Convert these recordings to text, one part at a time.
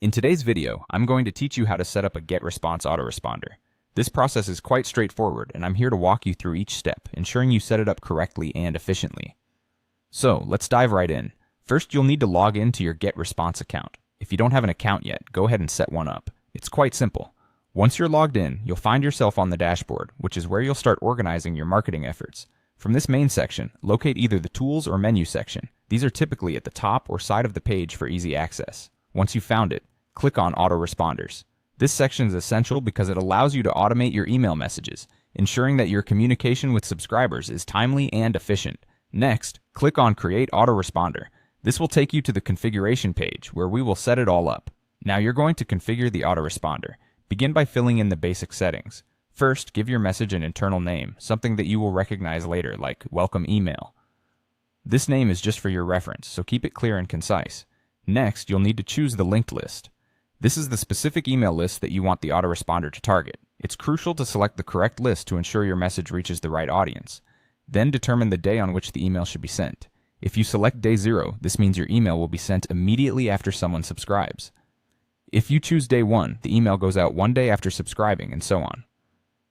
In today's video, I'm going to teach you how to set up a GetResponse autoresponder. This process is quite straightforward, and I'm here to walk you through each step, ensuring you set it up correctly and efficiently. So, let's dive right in. First, you'll need to log into your GetResponse account. If you don't have an account yet, go ahead and set one up. It's quite simple. Once you're logged in, you'll find yourself on the dashboard, which is where you'll start organizing your marketing efforts. From this main section, locate either the Tools or Menu section. These are typically at the top or side of the page for easy access. Once you've found it, click on Autoresponders. This section is essential because it allows you to automate your email messages, ensuring that your communication with subscribers is timely and efficient. Next, click on Create Autoresponder. This will take you to the configuration page where we will set it all up. Now you're going to configure the autoresponder. Begin by filling in the basic settings. First, give your message an internal name, something that you will recognize later, like Welcome Email. This name is just for your reference, so keep it clear and concise. Next, you'll need to choose the linked list. This is the specific email list that you want the autoresponder to target. It's crucial to select the correct list to ensure your message reaches the right audience. Then determine the day on which the email should be sent. If you select day 0, this means your email will be sent immediately after someone subscribes. If you choose day 1, the email goes out 1 day after subscribing, and so on.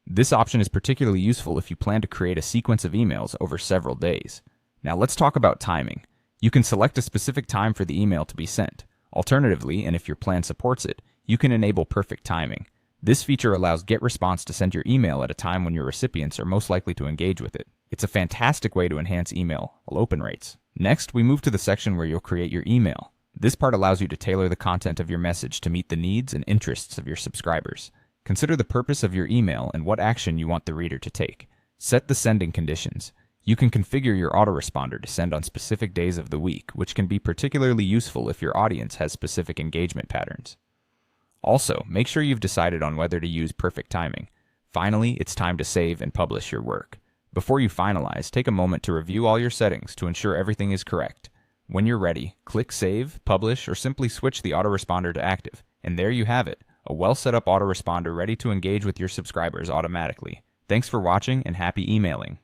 This option is particularly useful if you plan to create a sequence of emails over several days. Now let's talk about timing. You can select a specific time for the email to be sent. Alternatively, and if your plan supports it, you can enable perfect timing. This feature allows GetResponse to send your email at a time when your recipients are most likely to engage with it. It's a fantastic way to enhance email open rates. Next, we move to the section where you'll create your email. This part allows you to tailor the content of your message to meet the needs and interests of your subscribers. Consider the purpose of your email and what action you want the reader to take. Set the sending conditions. You can configure your autoresponder to send on specific days of the week, which can be particularly useful if your audience has specific engagement patterns. Also, make sure you've decided on whether to use perfect timing. Finally, it's time to save and publish your work. Before you finalize, take a moment to review all your settings to ensure everything is correct. When you're ready, click Save, Publish, or simply switch the autoresponder to active. And there you have it, a well-set-up autoresponder ready to engage with your subscribers automatically. Thanks for watching and happy emailing.